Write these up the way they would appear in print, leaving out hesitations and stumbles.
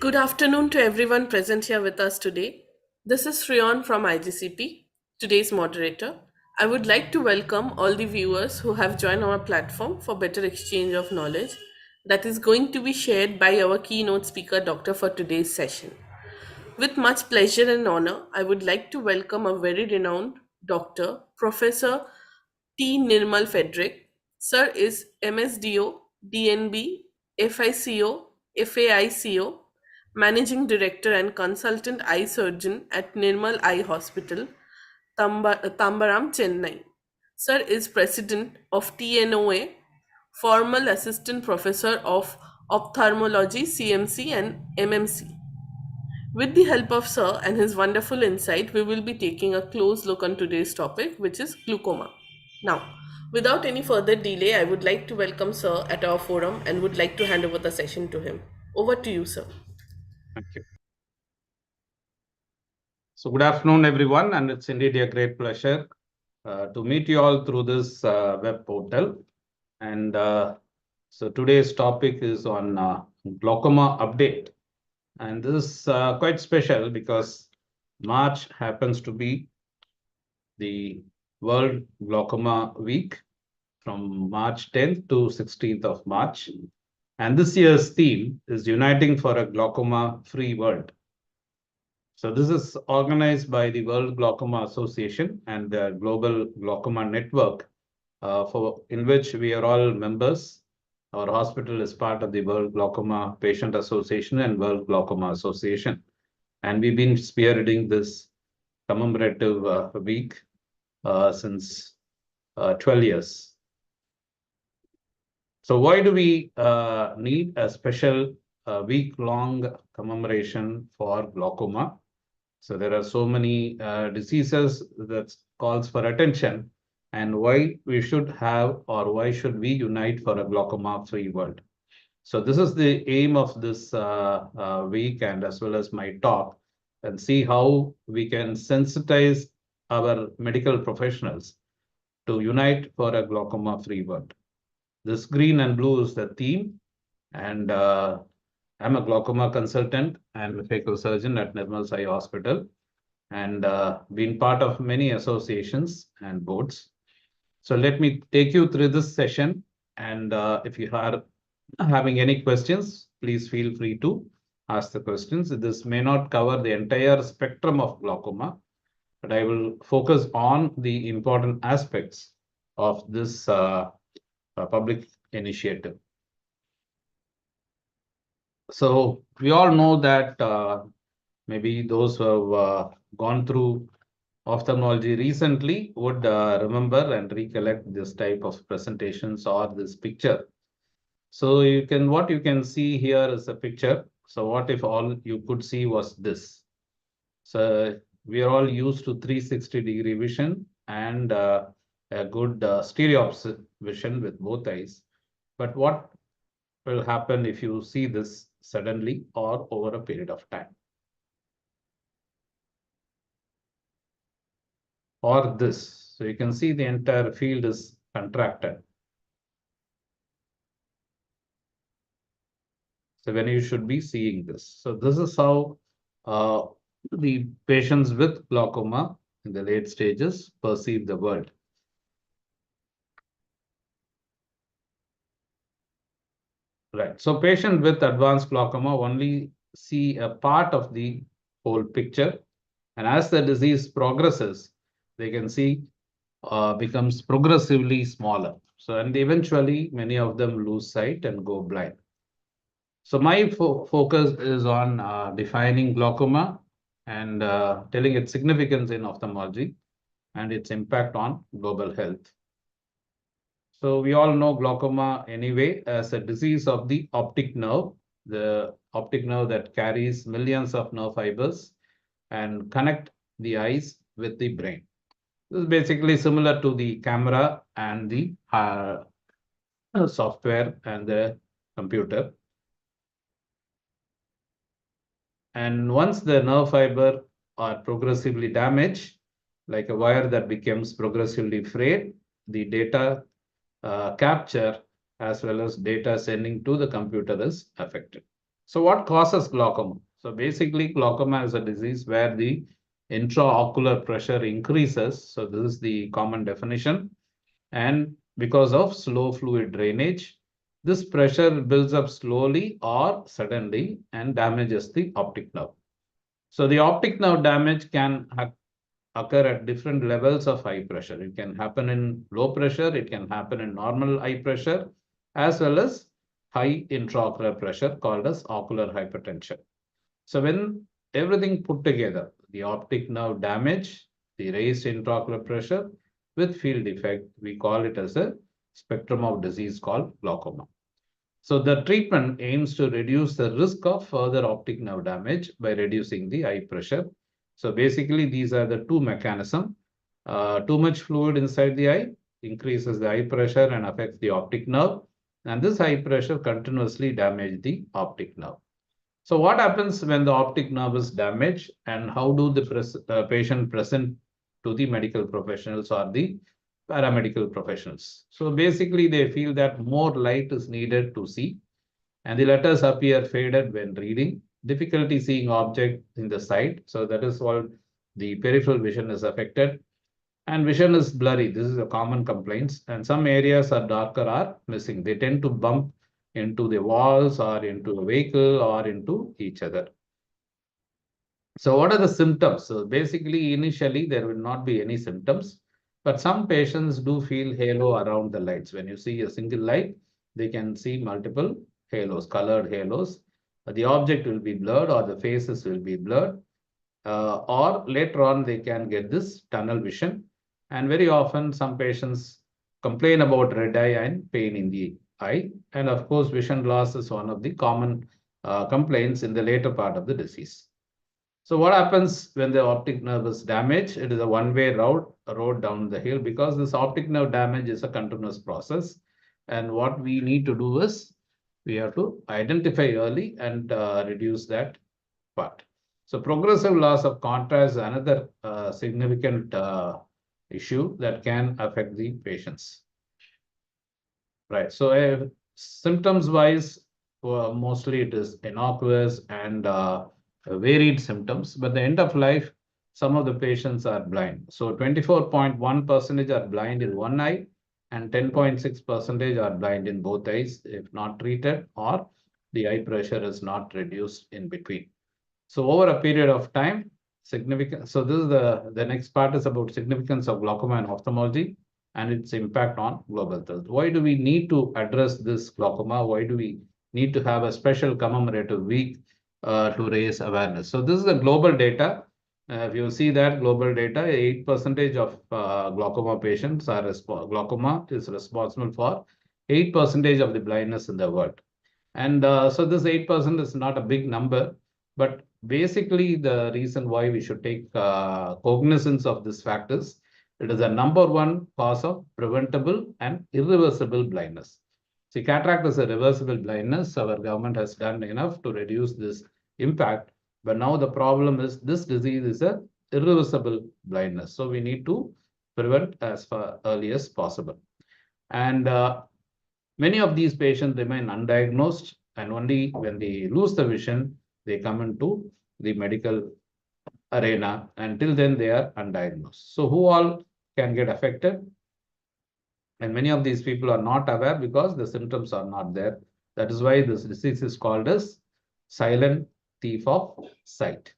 Good afternoon to everyone present here with us today. This is Shreyan from IGCP, today's moderator. I would like to welcome all the viewers who have joined our platform for better exchange of knowledge that is going to be shared by our keynote speaker, Doctor, for today's session. With much pleasure and honor, I would like to welcome a very renowned doctor, Professor T. Nirmal Frederick. Sir is MSDO, DNB, FICO, FAICO, Managing Director and Consultant Eye Surgeon at Nirmal Eye Hospital, Tambaram, Chennai. Sir is President of TNOA, Formal Assistant Professor of Ophthalmology, CMC and MMC. With the help of Sir and his wonderful insight, we will be taking a close look on today's topic, which is glaucoma. Now, without any further delay, I would like to welcome Sir at our forum and would like to hand over the session to him. Over to you, Sir. Thank you. So good afternoon, everyone, and it's indeed a great pleasure to meet you all through this web portal. And so today's topic is on glaucoma update. And this is quite special because March happens to be the World Glaucoma Week from March 10th to 16th of March. And this year's theme is Uniting for a Glaucoma-Free World. So this is organized by the World Glaucoma Association and the Global Glaucoma Network, in which we are all members. Our hospital is part of the World Glaucoma Patient Association and World Glaucoma Association. And we've been spearheading this commemorative week since 12 years. So why do we need a special week-long commemoration for glaucoma? So there are so many diseases that calls for attention, and why we should have or why should we unite for a glaucoma-free world. So this is the aim of this week and as well as my talk, and see how we can sensitize our medical professionals to unite for a glaucoma-free world. This green and blue is the theme, and I'm a glaucoma consultant and a phaco surgeon at Nirmal Eye Hospital, and been part of many associations and boards. So let me take you through this session, and if you are having any questions, please feel free to ask the questions. This may not cover the entire spectrum of glaucoma, but I will focus on the important aspects of this public initiative. So we all know that maybe those who have gone through ophthalmology recently would remember and recollect this type of presentations or this picture. So what you can see here is a picture. So what if all you could see was this? So we are all used to 360-degree vision and a good stereo vision with both eyes. But what will happen if you see this suddenly or over a period of time? Or this. So you can see the entire field is contracted. So when you should be seeing this. So this is how the patients with glaucoma in the late stages perceive the world. Right. So patient with advanced glaucoma only see a part of the whole picture. And as the disease progresses, they can see becomes progressively smaller. So, and eventually many of them lose sight and go blind. So my focus is on defining glaucoma and telling its significance in ophthalmology and its impact on global health. So we all know glaucoma anyway as a disease of the optic nerve that carries millions of nerve fibers and connect the eyes with the brain. This is basically similar to the camera and the software and the computer. And once the nerve fiber are progressively damaged, like a wire that becomes progressively frayed, the data capture as well as data sending to the computer is affected. So what causes glaucoma? So basically, glaucoma is a disease where the intraocular pressure increases. So this is the common definition. And because of slow fluid drainage, this pressure builds up slowly or suddenly and damages the optic nerve. So the optic nerve damage can occur at different levels of eye pressure. It can happen in low pressure, it can happen in normal eye pressure, as well as high intraocular pressure called as ocular hypertension. So when everything put together, the optic nerve damage, the raised intraocular pressure with field defect, we call it as a spectrum of disease called glaucoma. So the treatment aims to reduce the risk of further optic nerve damage by reducing the eye pressure. So basically, these are the two mechanisms. Too much fluid inside the eye increases the eye pressure and affects the optic nerve. And this high pressure continuously damages the optic nerve. So what happens when the optic nerve is damaged, and how do the patient present to the medical professionals or the paramedical professionals? So basically, they feel that more light is needed to see, and the letters appear faded when reading, difficulty seeing object in the sight. So that is all, the peripheral vision is affected, and vision is blurry. This is a common complaints, and some areas are darker or missing. They tend to bump into the walls or into a vehicle or into each other. So what are the symptoms? So basically, initially, there will not be any symptoms, but some patients do feel halo around the lights. When you see a single light, they can see multiple halos, colored halos. The object will be blurred or the faces will be blurred, or later on they can get this tunnel vision. And very often some patients complain about red eye and pain in the eye. And of course, vision loss is one of the common complaints in the later part of the disease. So what happens when the optic nerve is damaged? It is a one-way road down the hill, because this optic nerve damage is a continuous process. And what we need to do is we have to identify early and reduce that part. So progressive loss of contrast is another significant issue that can affect the patients. Right. So symptoms wise, mostly it is innocuous and varied symptoms. But the end of life, some of the patients are blind. So 24.1% are blind in one eye, and 10.6% are blind in both eyes if not treated, or the eye pressure is not reduced in between. So over a period of time, significant. So this is the next part is about significance of glaucoma in ophthalmology and its impact on global health. Why do we need to address this glaucoma? Why do we need to have a special commemorative week to raise awareness? So this is the global data. If you see that global data, 8% of glaucoma patients are glaucoma is responsible for 8% of the blindness in the world. And so this 8% is not a big number, but basically the reason why we should take cognizance of this fact is it is the number one cause of preventable and irreversible blindness. See, cataract is a reversible blindness. Our government has done enough to reduce this impact, but now the problem is this disease is a irreversible blindness. So we need to prevent as far early as possible. And many of these patients remain undiagnosed, and only when they lose the vision, they come into the medical arena. Until then, they are undiagnosed. So, who all can get affected? And many of these people are not aware because the symptoms are not there. That is why this disease is called as silent thief of sight.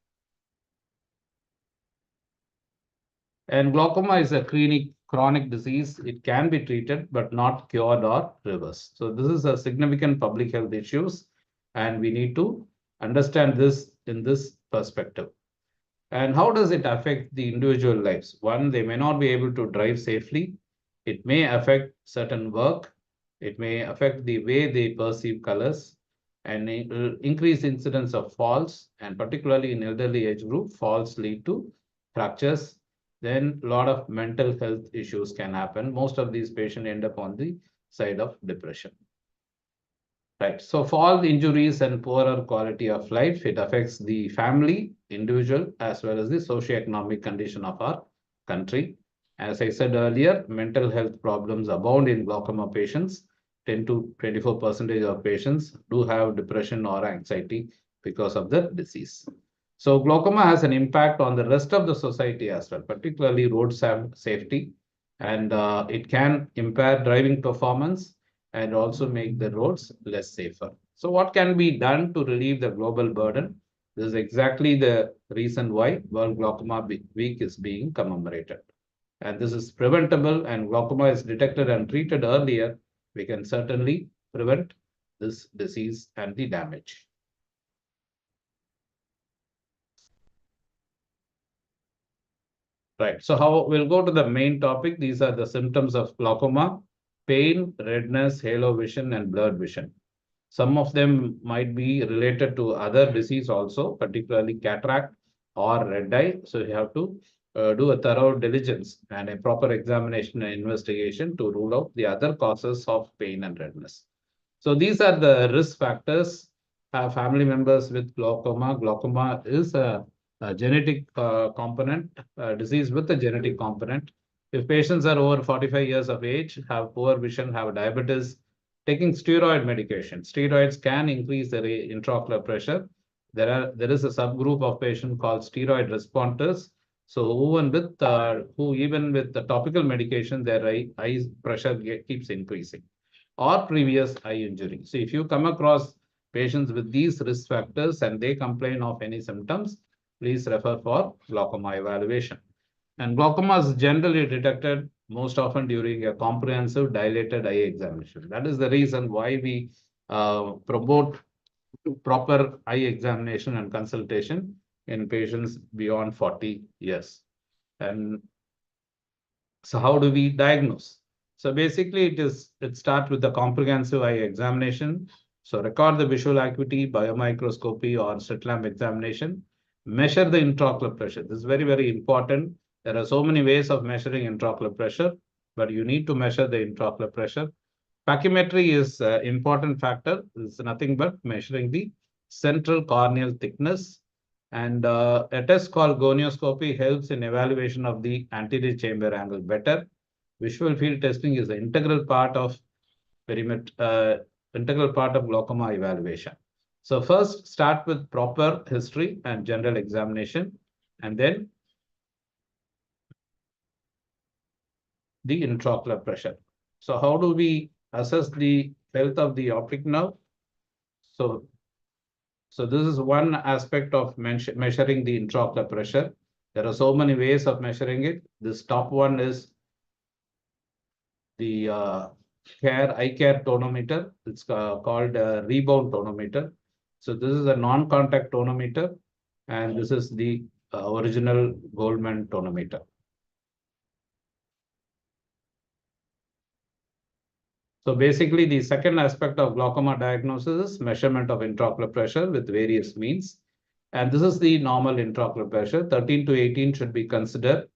And glaucoma is a chronic disease. It can be treated, but not cured or reversed. So this is a significant public health issues, and we need to understand this in this perspective. And how does it affect the individual lives? One, they may not be able to drive safely. It may affect certain work. It may affect the way they perceive colors, and increase incidence of falls, and particularly in elderly age group, falls lead to fractures. Then a lot of mental health issues can happen. Most of these patients end up on the side of depression. Right. So fall injuries and poorer quality of life, it affects the family, individual, as well as the socioeconomic condition of our country. As I said earlier, mental health problems abound in glaucoma patients, 10 to 24% of patients do have depression or anxiety because of the disease. So glaucoma has an impact on the rest of the society as well, particularly road safety, and it can impair driving performance and also make the roads less safer. So what can be done to relieve the global burden? This is exactly the reason why World Glaucoma Week is being commemorated. And this is preventable, and glaucoma is detected and treated earlier, we can certainly prevent this disease and the damage. Right. So how we'll go to the main topic. These are the symptoms of glaucoma: pain, redness, halo vision, and blurred vision. Some of them might be related to other disease also, particularly cataract or red eye. So you have to do a thorough diligence and a proper examination and investigation to rule out the other causes of pain and redness. So these are the risk factors. Have family members with glaucoma. Glaucoma is a genetic component, disease with a genetic component. If patients are over 45 years of age, have poor vision, have diabetes, taking steroid medication. Steroids can increase the intraocular pressure. There is a subgroup of patients called steroid responders. So even with the topical medication, their eye pressure keeps increasing, or previous eye injury. So if you come across patients with these risk factors and they complain of any symptoms, please refer for glaucoma evaluation. And glaucoma is generally detected most often during a comprehensive dilated eye examination. That is the reason why we promote proper eye examination and consultation in patients beyond 40 years. And so how do we diagnose? So basically it starts with the comprehensive eye examination. So record the visual acuity, biomicroscopy or slit lamp examination. Measure the intraocular pressure. This is very, very important. There are so many ways of measuring intraocular pressure, but you need to measure the intraocular pressure. Pachymetry is an important factor. It's nothing but measuring the central corneal thickness. And a test called gonioscopy helps in evaluation of the anterior chamber angle better. Visual field testing is an integral part of glaucoma evaluation. So first, start with proper history and general examination, and then the intraocular pressure. So how do we assess the health of the optic nerve? So this is one aspect of measuring the intraocular pressure. There are so many ways of measuring it. This top one is the eye care tonometer. It's called a rebound tonometer. So this is a non-contact tonometer, and this is the original Goldman tonometer. So basically, the second aspect of glaucoma diagnosis is measurement of intraocular pressure with various means. And this is the normal intraocular pressure. 13 to 18 should be considered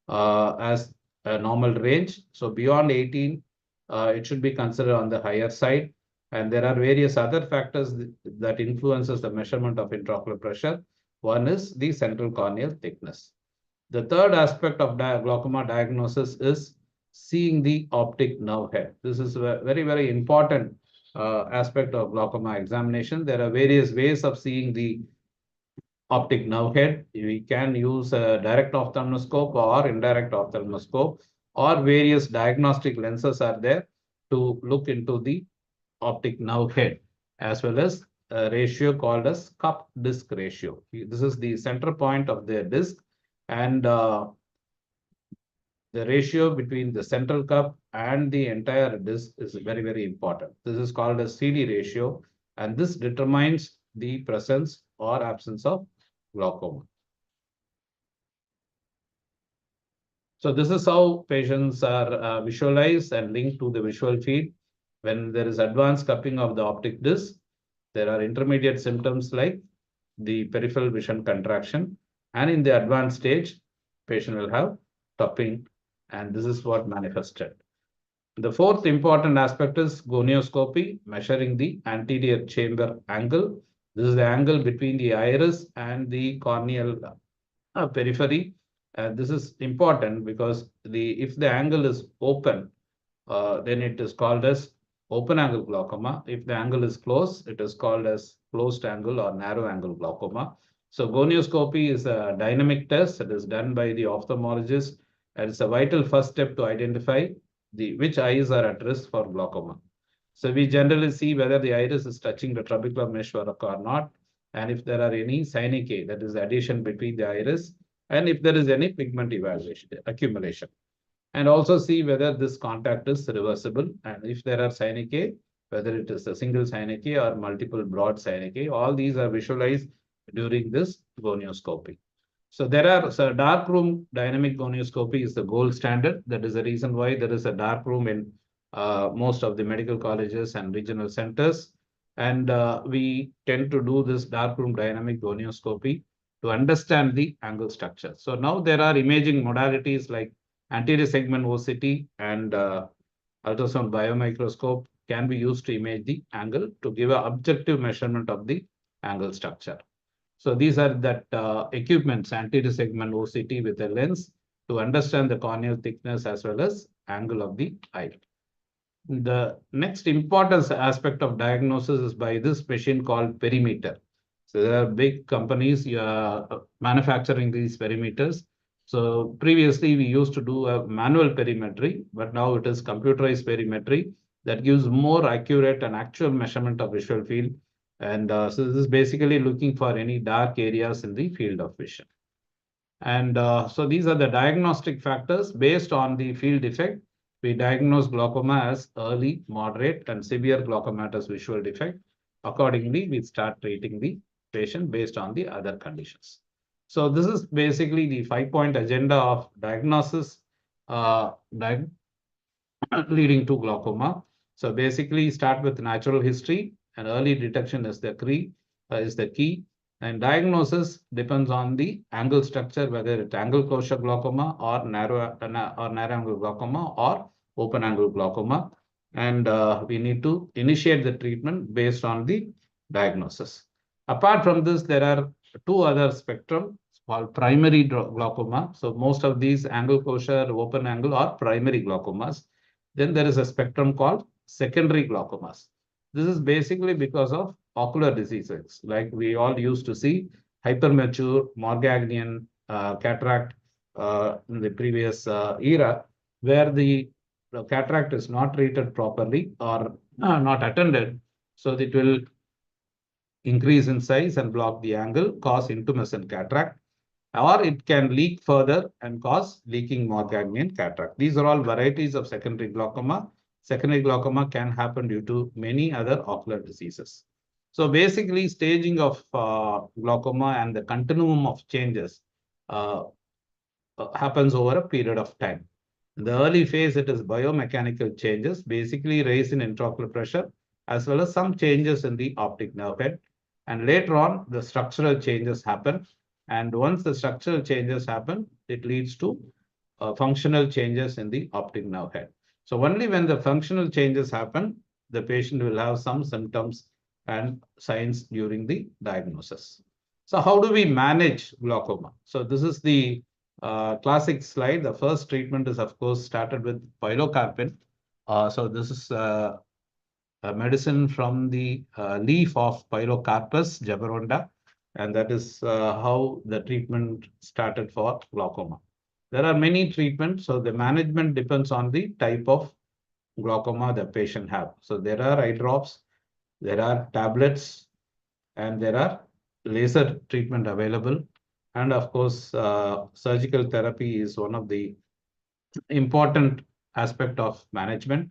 as a normal range. So beyond 18, it should be considered on the higher side. And there are various other factors that influences the measurement of intraocular pressure. One is the central corneal thickness. The third aspect of glaucoma diagnosis is seeing the optic nerve head. This is a very, very important aspect of glaucoma examination. There are various ways of seeing the optic nerve head. We can use a direct ophthalmoscope or indirect ophthalmoscope, or various diagnostic lenses are there to look into the optic nerve head, as well as a ratio called as cup disc ratio. This is the center point of the disc, and the ratio between the central cup and the entire disc is very, very important. This is called a CD ratio, and this determines the presence or absence of glaucoma. So this is how patients are visualized and linked to the visual field. When there is advanced cupping of the optic disc, there are intermediate symptoms like the peripheral vision contraction, and in the advanced stage, patient will have cupping, and this is what manifested. The fourth important aspect is gonioscopy, measuring the anterior chamber angle. This is the angle between the iris and the corneal periphery. This is important because if the angle is open, then it is called as open angle glaucoma. If the angle is close, it is called as closed angle or narrow angle glaucoma. So gonioscopy is a dynamic test that is done by the ophthalmologist, and it's a vital first step to identify the which eyes are at risk for glaucoma. So we generally see whether the iris is touching the trabecular meshwork or not, and if there are any synechiae, that is addition between the iris, and if there is any pigment evaluation accumulation, and also see whether this contact is reversible, and if there are synechiae, whether it is a single synechiae or multiple broad synechiae. All these are visualized during this gonioscopy. So dark room dynamic gonioscopy is the gold standard. That is the reason why there is a dark room in most of the medical colleges and regional centers. And we tend to do this dark room dynamic gonioscopy to understand the angle structure. So now there are imaging modalities like anterior segment OCT and ultrasound biomicroscope can be used to image the angle to give an objective measurement of the angle structure. So these are that equipments, anterior segment OCT with a lens to understand the corneal thickness as well as angle of the eye. The next important aspect of diagnosis is by this machine called perimeter. So there are big companies manufacturing these perimeters. So previously we used to do a manual perimetry, but now it is computerized perimetry that gives more accurate and actual measurement of visual field. And so this is basically looking for any dark areas in the field of vision. And so these are the diagnostic factors. Based on the field defect, we diagnose glaucoma as early, moderate, and severe glaucomatous visual defect. Accordingly, we start treating the patient based on the other conditions. So this is basically the 5-point agenda of diagnosis leading to glaucoma. So basically start with natural history, and early detection is the key. And diagnosis depends on the angle structure, whether it's angle closure glaucoma or narrow angle glaucoma or open angle glaucoma. And we need to initiate the treatment based on the diagnosis. Apart from this, there are two other spectrum called primary glaucoma. So most of these angle closure, open angle are primary glaucomas. Then there is a spectrum called secondary glaucomas. This is basically because of ocular diseases, like we all used to see hypermature Morganian cataract in the previous era, where the cataract is not treated properly or not attended. So it will increase in size and block the angle, cause intumescent cataract, or it can leak further and cause leaking Morganian cataract. These are all varieties of secondary glaucoma. Secondary glaucoma can happen due to many other ocular diseases. So basically, staging of glaucoma and the continuum of changes uh, happens over a period of time. In the early phase, it is biomechanical changes, basically raise in intraocular pressure, as well as some changes in the optic nerve head. And later on, the structural changes happen. And once the structural changes happen, it leads to functional changes in the optic nerve head. So only when the functional changes happen, the patient will have some symptoms and signs during the diagnosis. So how do we manage glaucoma? So this is the classic slide. The first treatment is, of course, started with pilocarpine. So this is a medicine from the leaf of Pilocarpus jaboronda, and that is how the treatment started for glaucoma. There are many treatments, so the management depends on the type of glaucoma the patient have. So there are eye drops, there are tablets, and there are laser treatment available. And of course, surgical therapy is one of the important aspect of management.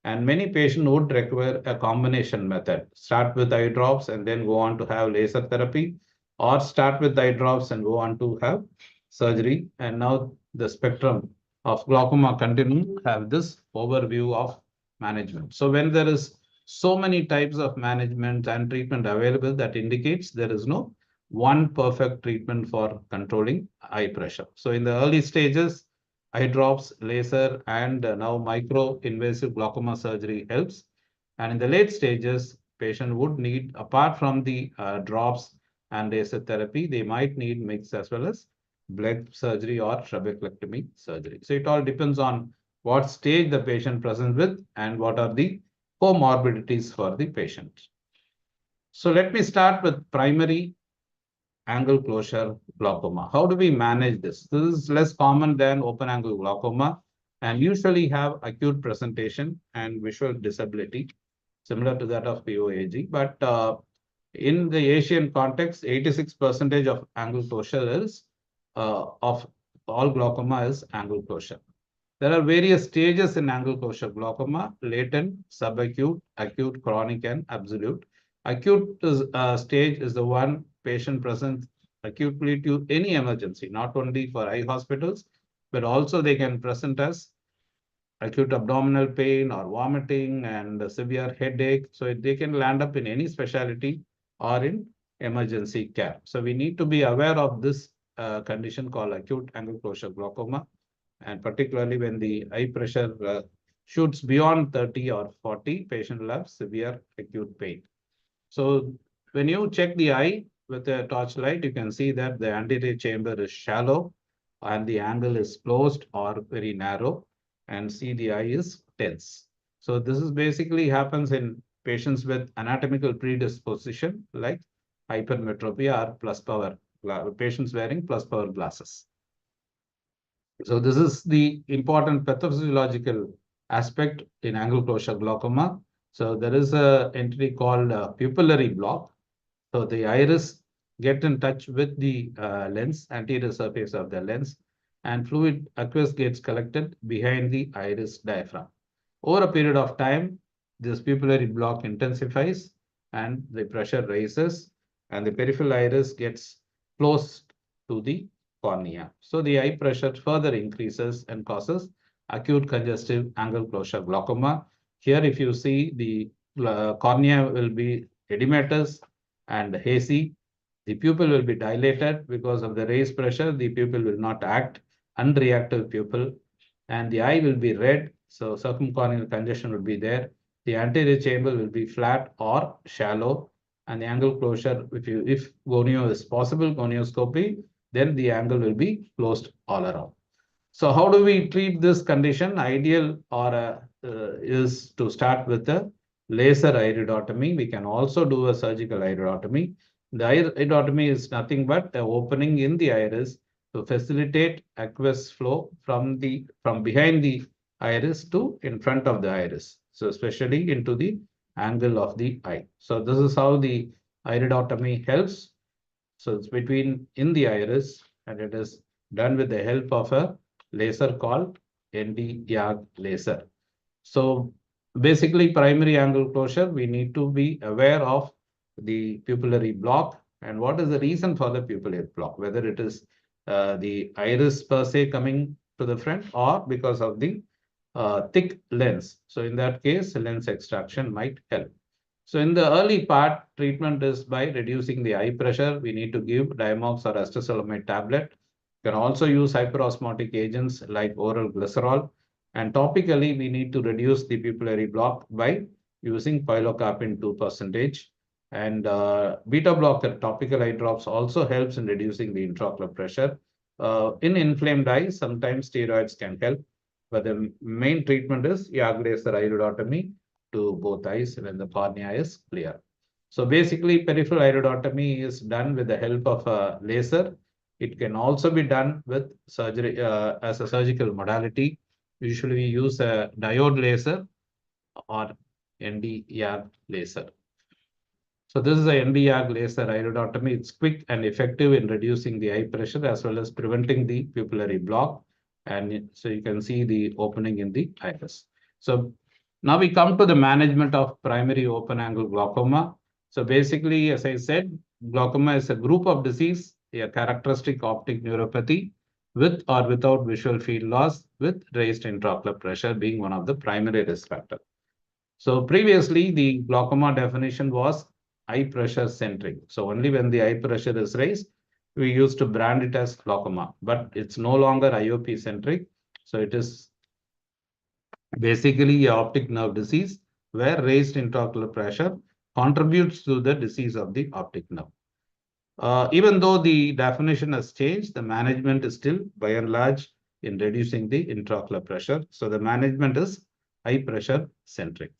And many patients would require a combination method. Start with eye drops and then go on to have laser therapy, or start with eye drops and go on to have surgery. And now the spectrum of glaucoma continuum have this overview of management. So when there is so many types of management and treatment available, that indicates there is no one perfect treatment for controlling eye pressure. So in the early stages, eye drops, laser, and now micro-invasive glaucoma surgery helps. And in the late stages, patient would need, apart from the drops and laser therapy, they might need mix as well as bleb surgery or trabeculectomy surgery. So it all depends on what stage the patient presents with and what are the comorbidities for the patient. So let me start with primary angle closure glaucoma. How do we manage this? This is less common than open angle glaucoma and usually have acute presentation and visual disability similar to that of POAG. But in the Asian context, 86% of angle closure is of all glaucoma is angle closure. There are various stages in angle closure glaucoma: latent, subacute, acute, chronic, and absolute. Acute stage is the one patient presents acutely to any emergency, not only for eye hospitals, but also they can present as acute abdominal pain or vomiting and a severe headache. So they can land up in any specialty or in emergency care. So we need to be aware of this condition called acute angle closure glaucoma, and particularly when the eye pressure shoots beyond 30 or 40, patient will have severe acute pain. So when you check the eye with a torchlight, you can see that the anterior chamber is shallow and the angle is closed or very narrow, and see the eye is tense. So this is basically happens in patients with anatomical predisposition like hypermetropia or plus power, patients wearing plus power glasses. So this is the important pathophysiological aspect in angle closure glaucoma. So there is a entity called pupillary block. So the iris get in touch with the lens, anterior surface of the lens, and fluid aqueous gets collected behind the iris diaphragm. Over a period of time, this pupillary block intensifies and the pressure rises, and the peripheral iris gets close to the cornea. So the eye pressure further increases and causes acute congestive angle closure glaucoma. Here, if you see, the cornea will be edematous and hazy. The pupil will be dilated because of the raised pressure. The pupil will not act, unreactive pupil, and the eye will be red. So circumcorneal congestion will be there. The anterior chamber will be flat or shallow, and the angle closure, if gonio is possible, gonioscopy, then the angle will be closed all around. So how do we treat this condition? Ideal or is to start with a laser iridotomy. We can also do a surgical iridotomy. The iridotomy is nothing but an opening in the iris to facilitate aqueous flow from behind the iris to in front of the iris. So especially into the angle of the eye. So this is how the iridotomy helps. So it's between in the iris, and it is done with the help of a laser called ND-YAG laser. So basically, primary angle closure, we need to be aware of the pupillary block and what is the reason for the pupillary block, whether it is the iris per se coming to the front or because of the thick lens. So in that case, lens extraction might help. So in the early part, treatment is by reducing the eye pressure. We need to give Diamox or acetazolamide tablet. You can also use hyperosmotic agents like oral glycerol. And topically, we need to reduce the pupillary block by using pilocarpine 2%. And beta blocker topical eye drops also helps in reducing the intraocular pressure. In inflamed eyes, sometimes steroids can help, but the main treatment is YAG laser iridotomy to both eyes when the cornea is clear. So basically, peripheral iridotomy is done with the help of a laser. It can also be done with surgery as a surgical modality. Usually, we use a diode laser or ND-YAG laser. So this is a ND-YAG laser iridotomy. It's quick and effective in reducing the eye pressure as well as preventing the pupillary block. And so you can see the opening in the iris. So now we come to the management of primary open angle glaucoma. So basically, as I said, glaucoma is a group of disease, a characteristic optic neuropathy with or without visual field loss with raised intraocular pressure being one of the primary risk factors. So previously, the glaucoma definition was eye pressure centric. So only when the eye pressure is raised, we used to brand it as glaucoma, but it's no longer IOP centric. So it is basically a optic nerve disease where raised intraocular pressure contributes to the disease of the optic nerve. Even though the definition has changed, the management is still by and large in reducing the intraocular pressure. So the management is eye pressure centric.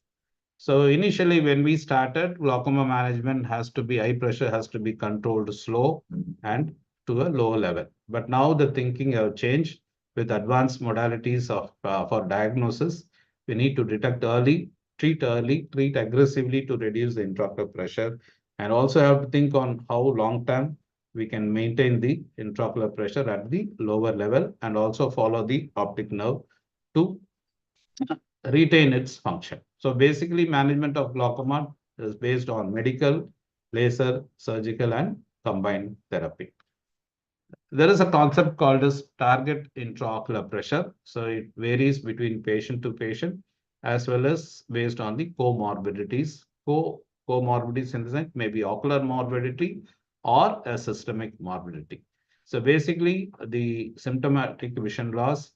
So initially, when we started, glaucoma management eye pressure has to be controlled slow and to a low level. But now the thinking have changed with advanced modalities of for diagnosis. We need to detect early, treat aggressively to reduce the intraocular pressure, and also have to think on how long term we can maintain the intraocular pressure at the lower level, and also follow the optic nerve to retain its function. So basically, management of glaucoma is based on medical, laser, surgical, and combined therapy. There is a concept called as target intraocular pressure. So it varies between patient to patient as well as based on the comorbidities. Comorbidities in the sense maybe ocular morbidity or a systemic morbidity. So basically, the symptomatic vision loss,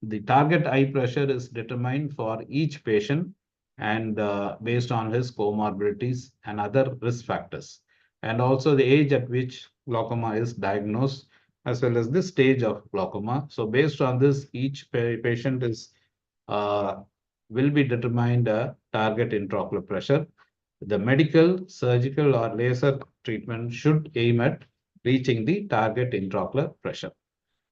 the target eye pressure is determined for each patient and based on his comorbidities and other risk factors, and also the age at which glaucoma is diagnosed, as well as the stage of glaucoma. So based on this, each patient is uh, will be determined a target intraocular pressure. The medical, surgical, or laser treatment should aim at reaching the target intraocular pressure.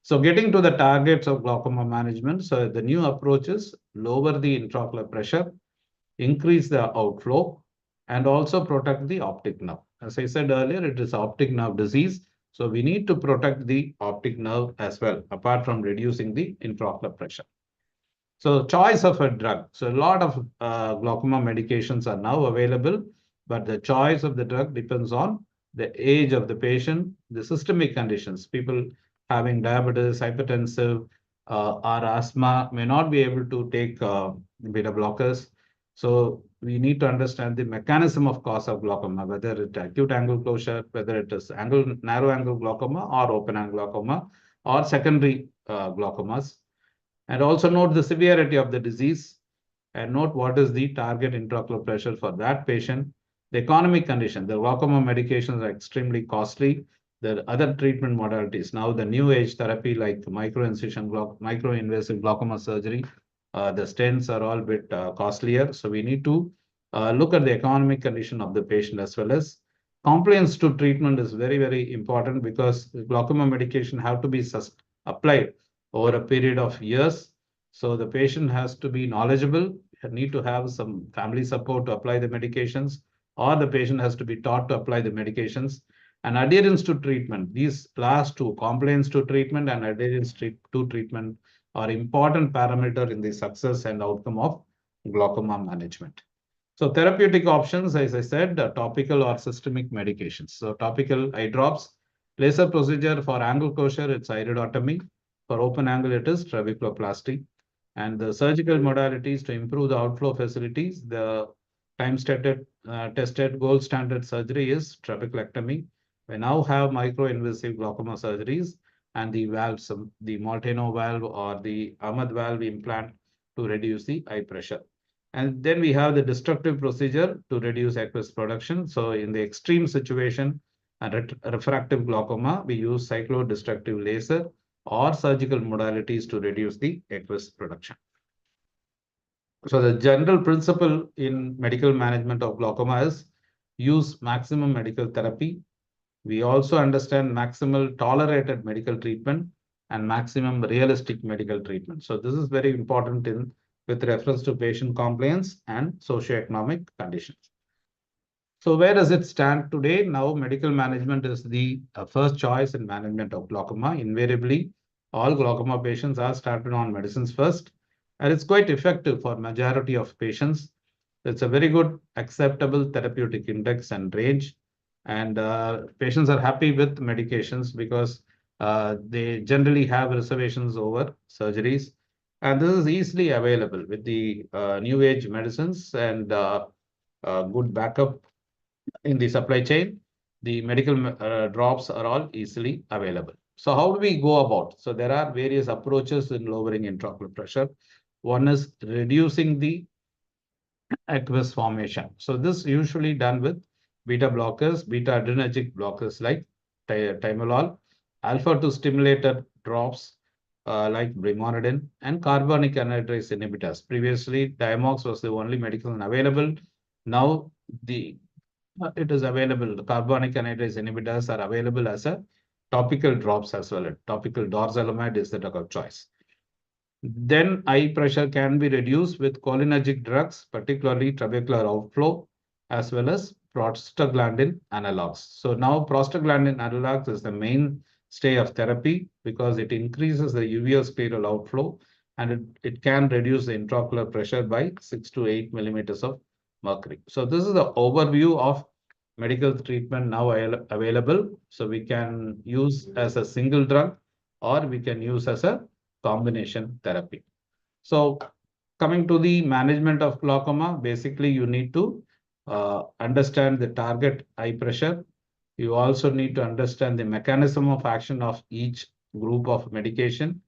So getting to the targets of glaucoma management, so the new approaches lower the intraocular pressure, increase the outflow, and also protect the optic nerve. As I said earlier, it is optic nerve disease. So we need to protect the optic nerve as well, apart from reducing the intraocular pressure. So choice of a drug. So a lot of glaucoma medications are now available, but the choice of the drug depends on the age of the patient, the systemic conditions. People having diabetes, hypertensive, or asthma may not be able to take beta blockers. So we need to understand the mechanism of cause of glaucoma, whether it's acute angle closure, whether it is narrow angle glaucoma or open angle glaucoma, or secondary glaucomas, and also note the severity of the disease and note what is the target intraocular pressure for that patient. The economic condition, the glaucoma medications are extremely costly. There are other treatment modalities. Now, the new age therapy like micro-invasive glaucoma surgery, the stents are all a bit costlier. So we need to look at the economic condition of the patient as well as compliance to treatment is very, very important because glaucoma medication have to be applied over a period of years. So the patient has to be knowledgeable, need to have some family support to apply the medications, or the patient has to be taught to apply the medications. And adherence to treatment, these last two, compliance to treatment and adherence to treatment, are important parameter in the success and outcome of glaucoma management. So therapeutic options, as I said, topical or systemic medications. So topical eye drops, laser procedure for angle closure, it's iridotomy. For open angle, it is trabeculoplasty. And the surgical modalities to improve the outflow facilities, the tested gold standard surgery is trabeculectomy. We now have micro-invasive glaucoma surgeries and the valves, the Molteno valve or the Ahmed valve implant to reduce the eye pressure. And then we have the destructive procedure to reduce aqueous production. So in the extreme situation, refractive glaucoma, we use cyclodestructive laser or surgical modalities to reduce the aqueous production. So the general principle in medical management of glaucoma is use maximum medical therapy. We also understand maximal tolerated medical treatment and maximum realistic medical treatment. So this is very important with reference to patient compliance and socioeconomic conditions. So where does it stand today? Now, medical management is the first choice in management of glaucoma. Invariably, all glaucoma patients are started on medicines first, and it's quite effective for majority of patients. It's a very good acceptable therapeutic index and range, and patients are happy with medications because they generally have reservations over surgeries, and this is easily available with the new age medicines and good backup in the supply chain. The medical drops are all easily available. So how do we go about? So there are various approaches in lowering intraocular pressure. One is reducing the aqueous formation. So this usually done with beta blockers, beta adrenergic blockers like timolol, alpha 2 stimulator drops, like brimonidine and carbonic anhydrase inhibitors. Previously, Diamox was the only medicine available. Now, the it is available. The carbonic anhydrase inhibitors are available as a topical drops as well. Topical dorzolamide is the drug of choice. Then eye pressure can be reduced with cholinergic drugs, particularly trabecular outflow, as well as prostaglandin analogs. So now prostaglandin analogs is the mainstay of therapy because it increases the uveoscleral outflow and it can reduce the intraocular pressure by 6 to 8 millimeters of mercury. So this is the overview of medical treatment now available. So we can use as a single drug or we can use as a combination therapy. So coming to the management of glaucoma, basically you need to understand the target eye pressure. You also need to understand the mechanism of action of each group of medication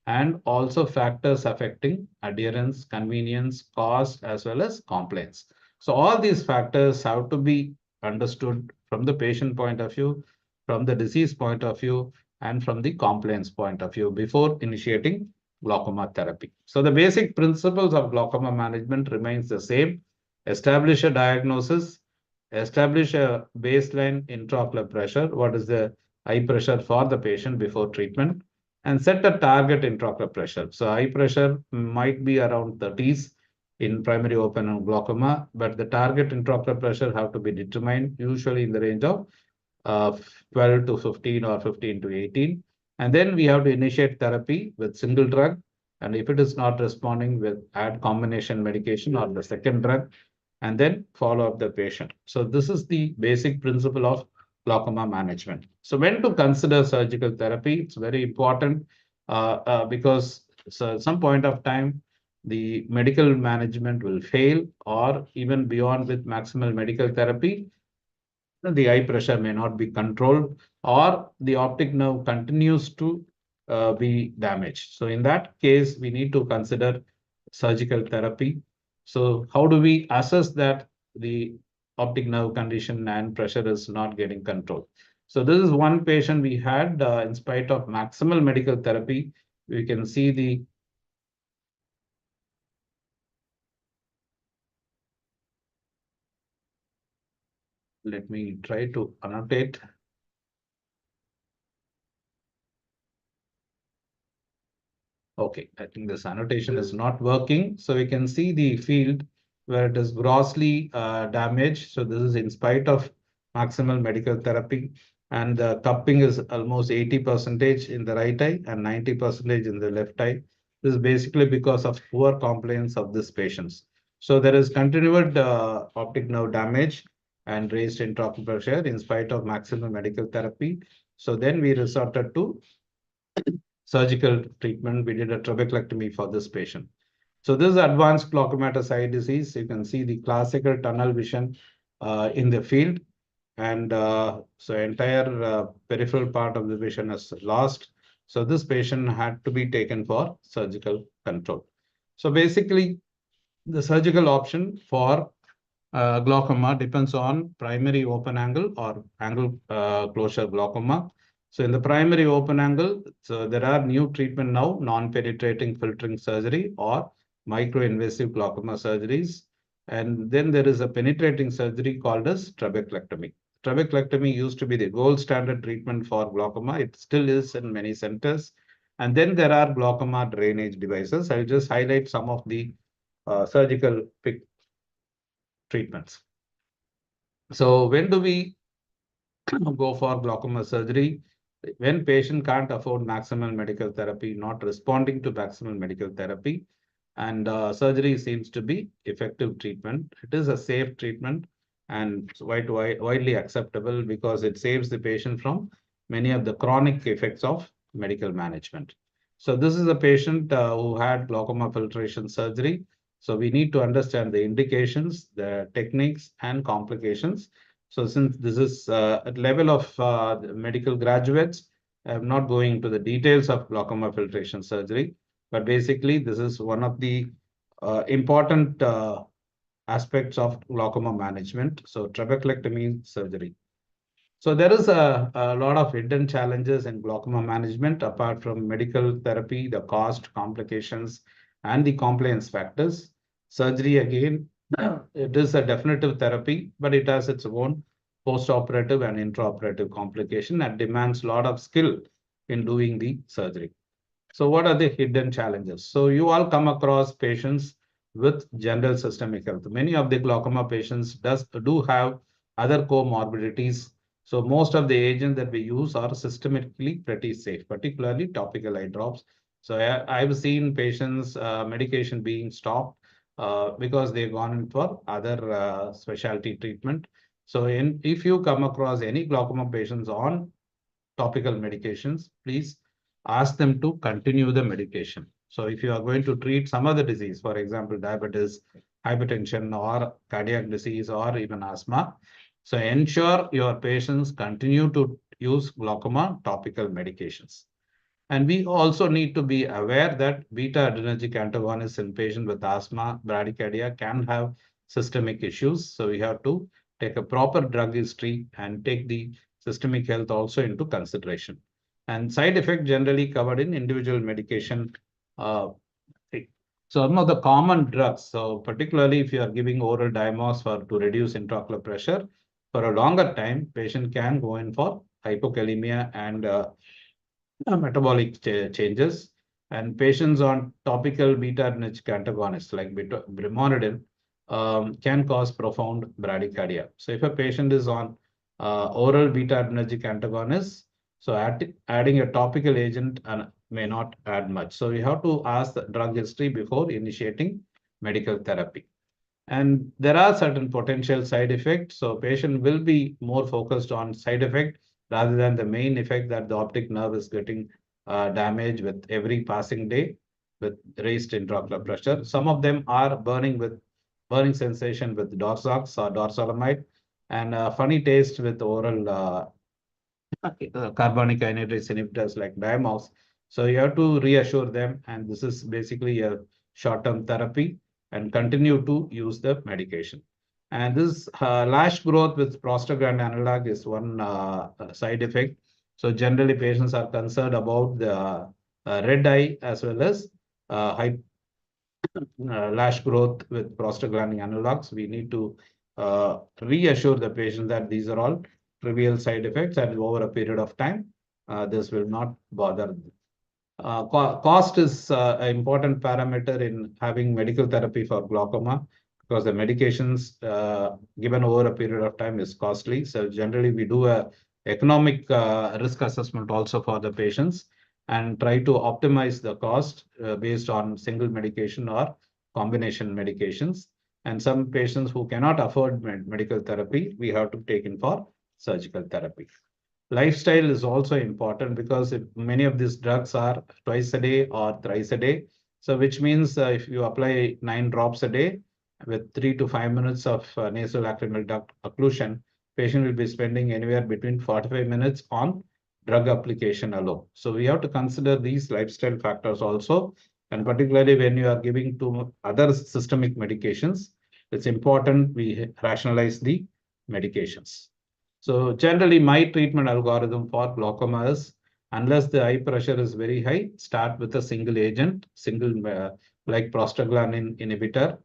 and also factors affecting adherence, convenience, cost, as well as compliance. So all these factors have to be understood from the patient point of view, from the disease point of view, and from the compliance point of view before initiating glaucoma therapy. So the basic principles of glaucoma management remains the same. Establish a diagnosis, establish a baseline intraocular pressure, what is the eye pressure for the patient before treatment, and set a target intraocular pressure. So eye pressure might be around 30s in primary open and glaucoma, but the target intraocular pressure have to be determined usually in the range of 12 to 15 or 15 to 18. And then we have to initiate therapy with single drug. And if it is not responding, we'll add combination medication or the second drug and then follow up the patient. So this is the basic principle of glaucoma management. So when to consider surgical therapy, it's very important because so at some point of time, the medical management will fail or even beyond with maximal medical therapy, the eye pressure may not be controlled or the optic nerve continues to be damaged. So in that case, we need to consider surgical therapy. So how do we assess that the optic nerve condition and pressure is not getting controlled? So this is one patient we had in spite of maximal medical therapy. We can see the let me try to annotate. Okay, I think this annotation is not working. So we can see the field where it is grossly damaged. So this is in spite of maximal medical therapy. And the cupping is almost 80% in the right eye and 90% in the left eye. This is basically because of poor compliance of these patients. So there is continued optic nerve damage and raised intraocular pressure in spite of maximal medical therapy. So then we resorted to surgical treatment. We did a trabeculectomy for this patient. So this is advanced glaucomatous eye disease. You can see the classical tunnel vision in the field. And so entire peripheral part of the vision is lost. So this patient had to be taken for surgical control. So basically, the surgical option for glaucoma depends on primary open angle or angle closure glaucoma. So in the primary open angle, so there are new treatment now, non-penetrating filtering surgery or micro-invasive glaucoma surgeries. And then there is a penetrating surgery called as trabeculectomy. Trabeculectomy used to be the gold standard treatment for glaucoma. It still is in many centers. And then there are glaucoma drainage devices. I'll just highlight some of the surgical treatments. So when do we go for glaucoma surgery? When patient can't afford maximal medical therapy, not responding to maximal medical therapy, and surgery seems to be effective treatment. It is a safe treatment and widely acceptable because it saves the patient from many of the chronic effects of medical management. So this is a patient who had glaucoma filtration surgery. So we need to understand the indications, the techniques, and complications. So since this is at level of medical graduates, I'm not going into the details of glaucoma filtration surgery, but basically this is one of the important aspects of glaucoma management. So trabeculectomy surgery. So there is a lot of hidden challenges in glaucoma management apart from medical therapy, the cost, complications, and the compliance factors. Surgery again, it is a definitive therapy, but it has its own post-operative and intraoperative complication and demands a lot of skill in doing the surgery. So what are the hidden challenges? So you all come across patients with general systemic health. Many of the glaucoma patients do have other comorbidities. So most of the agents that we use are systemically pretty safe, particularly topical eye drops. So I've seen patients medication being stopped because they've gone in for other specialty treatment. So if you come across any glaucoma patients on topical medications, please ask them to continue the medication. So if you are going to treat some other disease, for example, diabetes, hypertension, or cardiac disease, or even asthma, so ensure your patients continue to use glaucoma topical medications. And we also need to be aware that beta adrenergic antagonists in patients with asthma, bradycardia can have systemic issues. So we have to take a proper drug history and take the systemic health also into consideration. And side effect generally covered in individual medication. Uh, Some of the common drugs, so particularly if you are giving oral Dimos for to reduce intraocular pressure, for a longer time, patient can go in for hypokalemia and metabolic changes, and patients on topical beta-adrenergic antagonists like brimonidine can cause profound bradycardia. So if a patient is on oral beta-adrenergic antagonists, so adding a topical agent may not add much. So you have to ask the drug history before initiating medical therapy. And there are certain potential side effects. So patient will be more focused on side effect rather than the main effect that the optic nerve is getting damaged with every passing day with raised intraocular pressure. Some of them are burning sensation with Dorsox or dorsalamide and funny taste with oral carbonic anhydrase inhibitors like Diamox. So you have to reassure them, and this is basically a short-term therapy and continue to use the medication. And this lash growth with prostaglandin analog is one side effect. So generally, patients are concerned about the red eye as well as high lash growth with prostaglandin analogs. We need to reassure the patient that these are all trivial side effects and over a period of time, this will not bother them. Cost is an important parameter in having medical therapy for glaucoma because the medications given over a period of time is costly. So generally, we do a economic risk assessment also for the patients and try to optimize the cost based on single medication or combination medications. And some patients who cannot afford medical therapy, we have to take in for surgical therapy. Lifestyle is also important because if many of these drugs are twice a day or thrice a day. So which means if you apply 9 drops a day with 3 to 5 minutes of nasolacrimal duct occlusion, patient will be spending anywhere between 45 minutes on drug application alone. So we have to consider these lifestyle factors also, and particularly when you are giving to other systemic medications, it's important we rationalize the medications. So generally, my treatment algorithm for glaucoma is unless the eye pressure is very high, start with a single agent, single like prostaglandin inhibitor,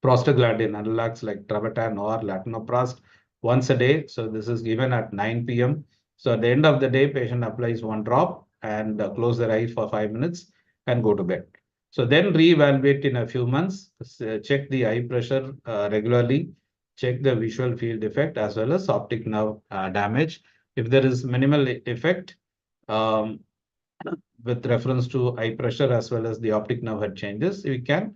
prostaglandin analogs like travatan or latanoprost once a day. So this is given at 9 p.m. So at the end of the day, patient applies 1 drop and close their eyes for 5 minutes and go to bed. So then reevaluate in a few months, check the eye pressure regularly, check the visual field effect as well as optic nerve damage. If there is minimal effect um, with reference to eye pressure as well as the optic nerve head changes, we can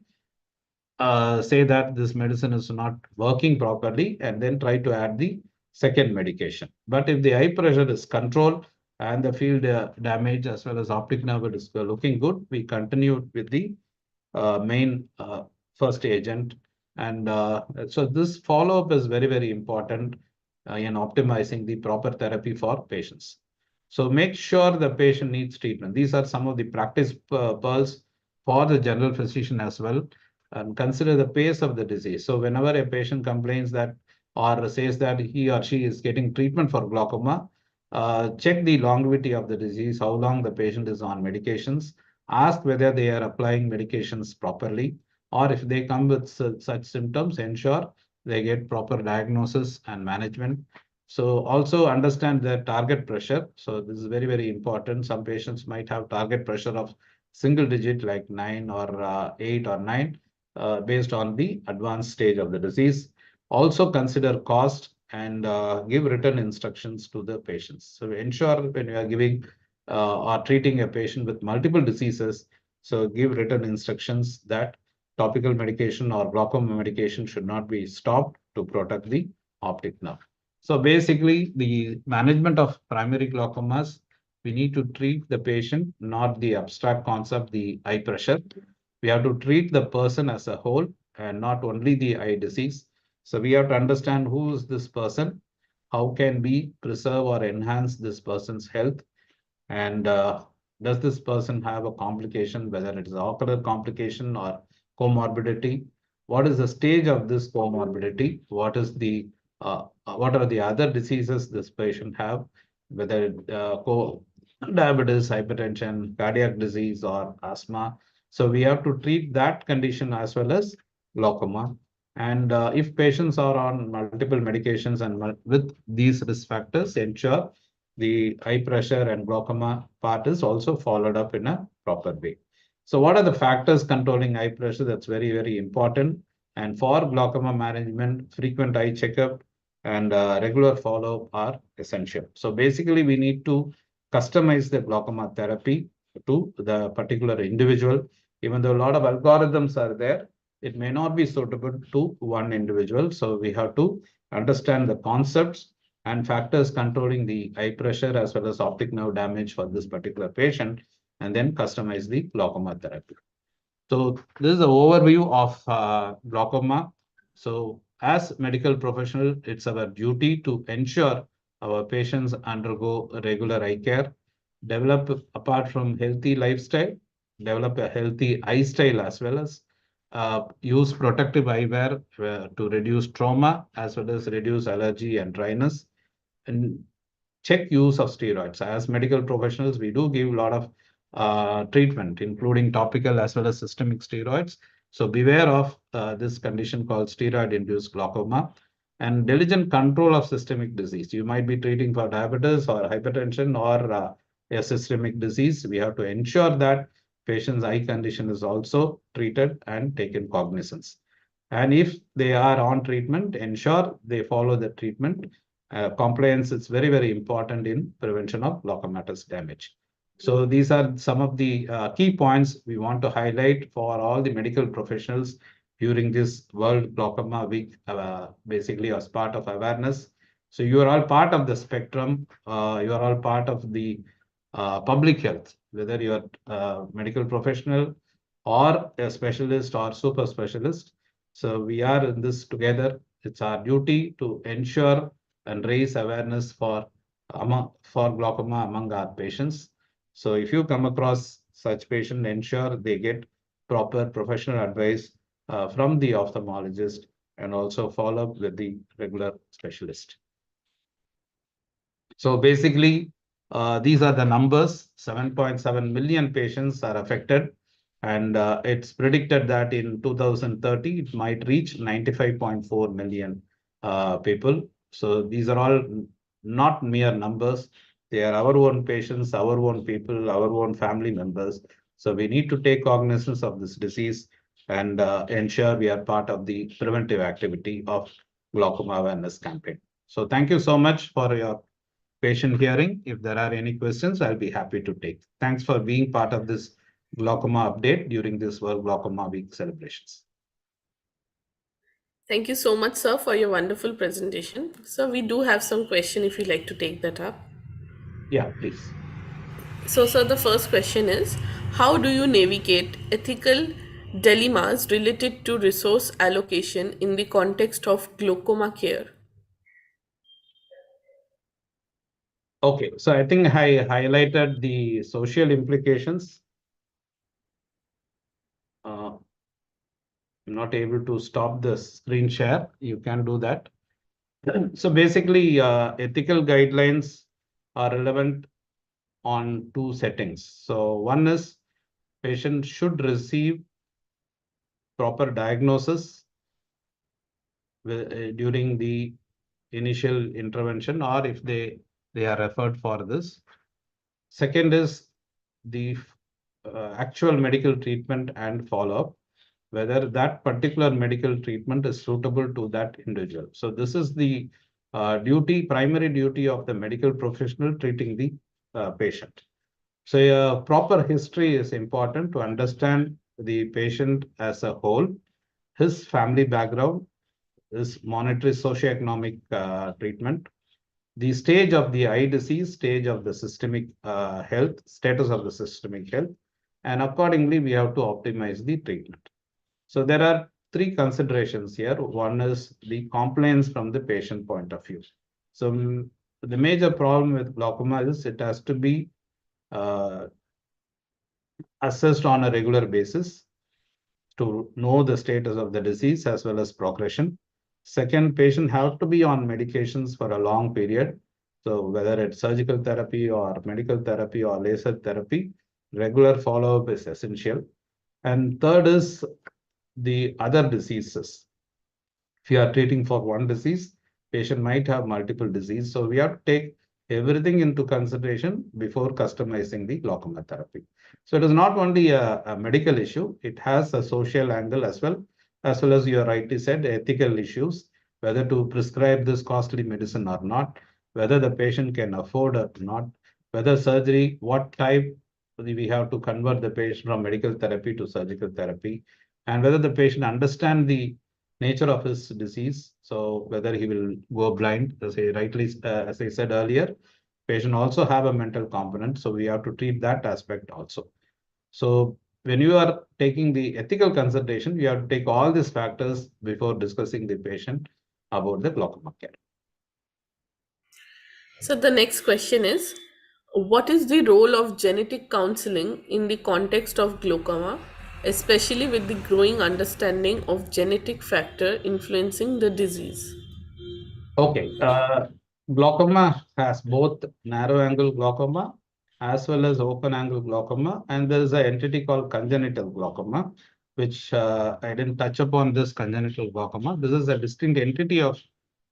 say that this medicine is not working properly and then try to add the second medication. But if the eye pressure is controlled and the field damage as well as optic nerve is looking good, we continue with the main first agent. And so this follow-up is very, very important in optimizing the proper therapy for patients. So make sure the patient needs treatment. These are some of the practice pearls for the general physician as well. And consider the pace of the disease. So whenever a patient complains that or says that he or she is getting treatment for glaucoma, check the longevity of the disease, how long the patient is on medications, ask whether they are applying medications properly, or if they come with such symptoms, ensure they get proper diagnosis and management. So also understand the target pressure. So this is very, very important. Some patients might have target pressure of single digit like 9 or 8 or 9 based on the advanced stage of the disease. Also consider cost and give written instructions to the patients. So ensure when you are giving or treating a patient with multiple diseases, so give written instructions that topical medication or glaucoma medication should not be stopped to protect the optic nerve. So basically, the management of primary glaucomas, we need to treat the patient, not the abstract concept, the eye pressure. We have to treat the person as a whole and not only the eye disease. So we have to understand who is this person, how can we preserve or enhance this person's health, and does this person have a complication, whether it is ocular complication or comorbidity? What is the stage of this comorbidity? What are the other diseases this patient have, whether diabetes, hypertension, cardiac disease, or asthma? So we have to treat that condition as well as glaucoma. And if patients are on multiple medications and with these risk factors, ensure the eye pressure and glaucoma part is also followed up in a proper way. So what are the factors controlling eye pressure? That's very, very important. And for glaucoma management, frequent eye checkup and regular follow-up are essential. So basically, we need to customize the glaucoma therapy to the particular individual. Even though a lot of algorithms are there, it may not be suitable to one individual. So we have to understand the concepts and factors controlling the eye pressure as well as optic nerve damage for this particular patient, and then customize the glaucoma therapy. So this is an overview of glaucoma. So as medical professional, it's our duty to ensure our patients undergo regular eye care, develop apart from healthy lifestyle, develop a healthy eye style as well as use protective eyewear to reduce trauma as well as reduce allergy and dryness, and check use of steroids. As medical professionals, we do give a lot of treatment, including topical as well as systemic steroids. So beware of this condition called steroid-induced glaucoma and diligent control of systemic disease. You might be treating for diabetes or hypertension or a systemic disease. We have to ensure that patient's eye condition is also treated and taken cognizance. And if they are on treatment, ensure they follow the treatment. Compliance is very, very important in prevention of glaucomatous damage. So these are some of the key points we want to highlight for all the medical professionals during this World Glaucoma Week, basically as part of awareness. So you are all part of the spectrum. You are all part of the public health, whether you are a medical professional or a specialist or super specialist. So we are in this together. It's our duty to ensure and raise awareness for glaucoma among our patients. So if you come across such patient, ensure they get proper professional advice from the ophthalmologist and also follow up with the regular specialist. So basically, these are the numbers. 7.7 million patients are affected, and it's predicted that in 2030 it might reach 95.4 million people. So these are all not mere numbers. They are our own patients, our own people, our own family members. So we need to take cognizance of this disease and ensure we are part of the preventive activity of glaucoma awareness campaign. So thank you so much for your patient hearing. If there are any questions, I'll be happy to take. Thanks for being part of this glaucoma update during this World Glaucoma Week celebrations. Thank you so much, sir, for your wonderful presentation. So we do have some question if you'd like to take that up. Yeah, please. So, sir, the first question is, how do you navigate ethical dilemmas related to resource allocation in the context of glaucoma care? Okay, so I think I highlighted the social implications. I'm not able to stop the screen share. You can do that. So basically, ethical guidelines are relevant on two settings. So one is patient should receive proper diagnosis during the initial intervention, or if they are referred for this. Second is the actual medical treatment and follow-up, whether that particular medical treatment is suitable to that individual. So this is the primary duty of the medical professional treating the patient. So a proper history is important to understand the patient as a whole, his family background, his monetary socioeconomic treatment, the stage of the eye disease, stage of the systemic health, status of the systemic health, and accordingly we have to optimize the treatment. So there are three considerations here. One is the compliance from the patient point of view. So the major problem with glaucoma is it has to be uh, assessed on a regular basis to know the status of the disease as well as progression. Second, patient have to be on medications for a long period. So whether it's surgical therapy or medical therapy or laser therapy, regular follow-up is essential. And third is the other diseases. If you are treating for one disease, patient might have multiple disease. So we have to take everything into consideration before customizing the glaucoma therapy. So it is not only a medical issue, it has a social angle as well as you rightly said, ethical issues, whether to prescribe this costly medicine or not, whether the patient can afford or not, whether surgery, what type we have to convert the patient from medical therapy to surgical therapy, and whether the patient understand the nature of his disease. So whether he will go blind, as I said earlier, patient also have a mental component. So we have to treat that aspect also. So when you are taking the ethical consideration, you have to take all these factors before discussing the patient about the glaucoma care. So the next question is, what is the role of genetic counseling in the context of glaucoma, especially with the growing understanding of genetic factor influencing the disease? Okay, glaucoma has both narrow angle glaucoma as well as open angle glaucoma, and there is an entity called congenital glaucoma, which I didn't touch upon this congenital glaucoma. This is a distinct entity of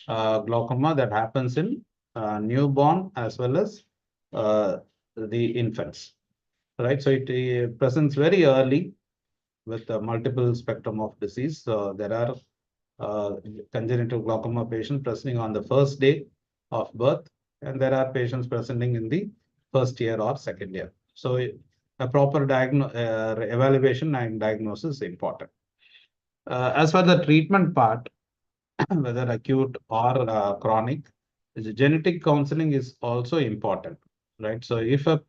glaucoma that happens in newborn as well as uh, the infants, right? So it presents very early with a multiple spectrum of disease. So there are uh, congenital glaucoma patients presenting on the first day of birth, and there are patients presenting in the first year or second year. So a proper evaluation and diagnosis is important. As for the treatment part, whether acute or chronic, the genetic counseling is also important, right? So if a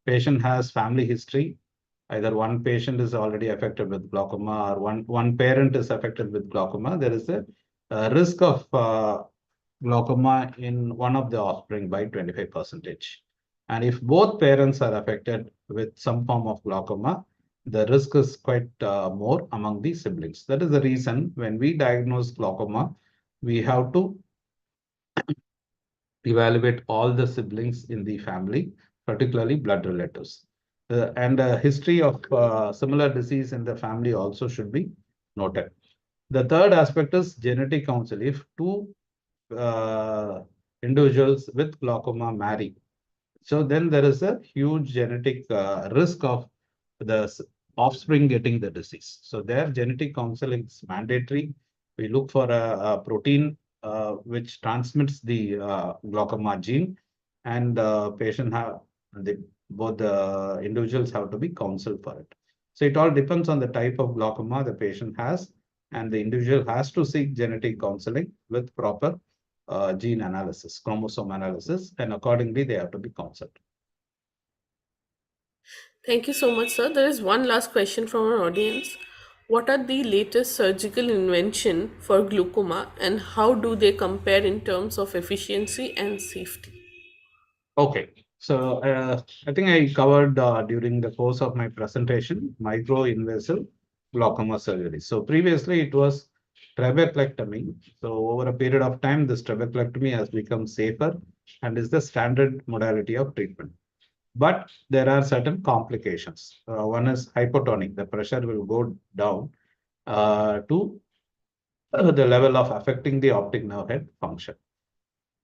patient has family history, either one patient is already affected with glaucoma or one parent is affected with glaucoma, there is a risk of glaucoma in one of the offspring by 25%. And if both parents are affected with some form of glaucoma, the risk is quite more among the siblings. That is the reason when we diagnose glaucoma, we have to evaluate all the siblings in the family, particularly blood relatives. And a history of similar disease in the family also should be noted. The third aspect is genetic counsel. If two uh, individuals with glaucoma marry, so then there is a huge genetic risk of the offspring getting the disease. So their genetic counseling is mandatory. We look for a protein which transmits the glaucoma gene, and patient have the both the individuals have to be counseled for it. So it all depends on the type of glaucoma the patient has, and the individual has to seek genetic counseling with proper gene analysis, chromosome analysis, and accordingly they have to be counseled. Thank you so much, sir. There is one last question from our audience. What are the latest surgical invention for glaucoma and how do they compare in terms of efficiency and safety? Okay, so I think I covered during the course of my presentation micro-invasive glaucoma surgery. So previously it was trabeculectomy. So over a period of time, this trabeculectomy has become safer and is the standard modality of treatment. But there are certain complications. One is hypotonic. The pressure will go down to the level of affecting the optic nerve head function.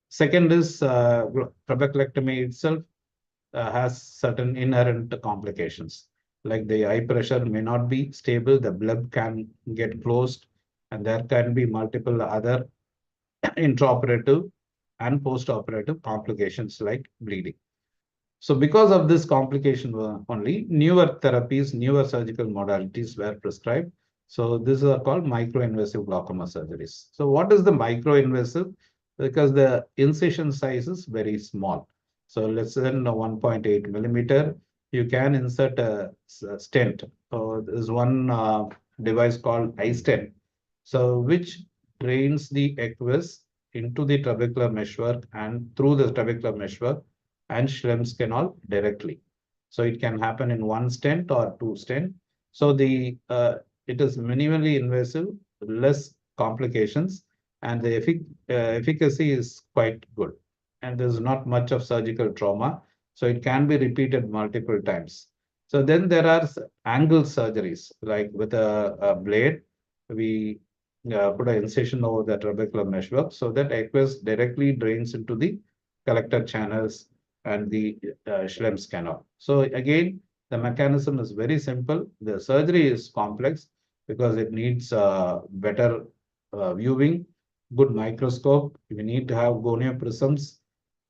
Second is trabeculectomy itself has certain inherent complications. Like the eye pressure may not be stable, the blood can get closed, and there can be multiple other intraoperative and postoperative complications like bleeding. So because of this complication only, newer therapies, newer surgical modalities were prescribed. So these are called microinvasive glaucoma surgeries. So what is the microinvasive? Because the incision size is very small. So less than 1.8 millimeter, you can insert a stent. So there's one device called iStent. So which drains the aqueous into the trabecular meshwork and through the trabecular meshwork and Schlemm's canal directly. So it can happen in one stent or two stent. So the it is minimally invasive, less complications, and the efficacy is quite good. And there's not much of surgical trauma, so it can be repeated multiple times. So then there are angle surgeries, like with a blade, we put an incision over the trabecular meshwork so that aqueous directly drains into the collector channels and the Schlemm's canal. So again, the mechanism is very simple. The surgery is complex because it needs better viewing, good microscope. We need to have gonio prisms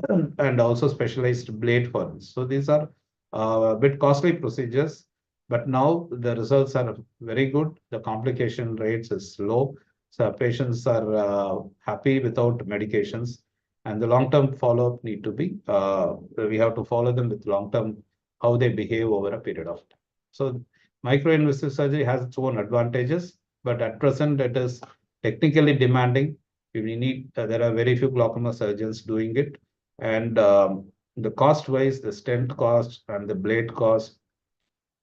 and also specialized blade for this. So these are a bit costly procedures, but now the results are very good. The complication rates is low. So patients are happy without medications, and the long-term follow-up need to be, we have to follow them with long-term, how they behave over a period of time. So microinvasive surgery has its own advantages, but at present it is technically demanding. We need, there are very few glaucoma surgeons doing it, and the cost wise, the stent cost and the blade cost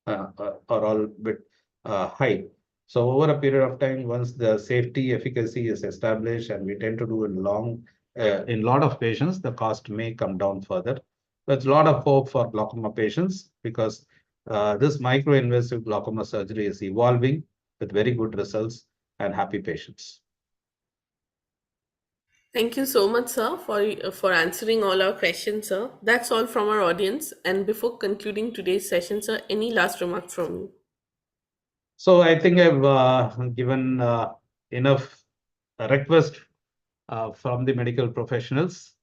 are all bit high. So over a period of time, once the safety efficacy is established, and we tend to do in lot of patients, the cost may come down further. There's a lot of hope for glaucoma patients because this microinvasive glaucoma surgery is evolving with very good results and happy patients. Thank you so much, sir, for answering all our questions, sir. That's all from our audience. And before concluding today's session, sir, any last remark from you? So I think I've given enough request from the medical professionals.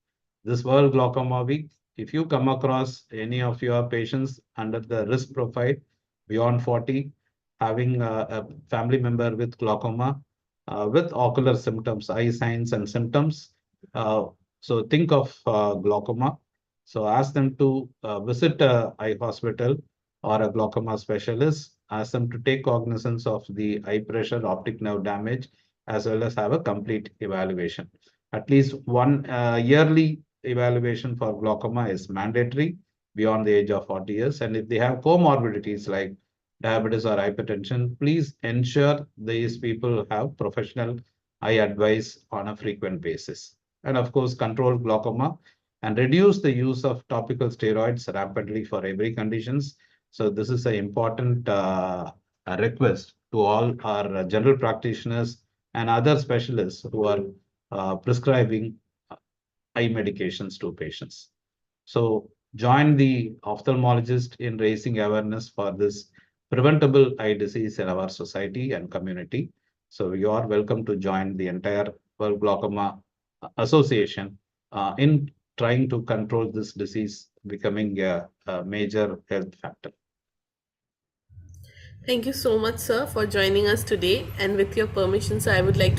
This World Glaucoma Week, if you come across any of your patients under the risk profile beyond 40, having a family member with glaucoma, with ocular symptoms, eye signs and symptoms, uh, so think of glaucoma. So ask them to visit a eye hospital or a glaucoma specialist. Ask them to take cognizance of the eye pressure, optic nerve damage, as well as have a complete evaluation. At least one yearly evaluation for glaucoma is mandatory beyond the age of 40 years. And if they have comorbidities like diabetes or hypertension, please ensure these people have professional eye advice on a frequent basis. And of course, control glaucoma and reduce the use of topical steroids rapidly for every conditions. So this is an important request to all our general practitioners and other specialists who are prescribing eye medications to patients. So join the ophthalmologist in raising awareness for this preventable eye disease in our society and community. So you are welcome to join the entire World Glaucoma Association in trying to control this disease becoming a major health factor. Thank you so much, sir, for joining us today. And with your permission, sir, I would like to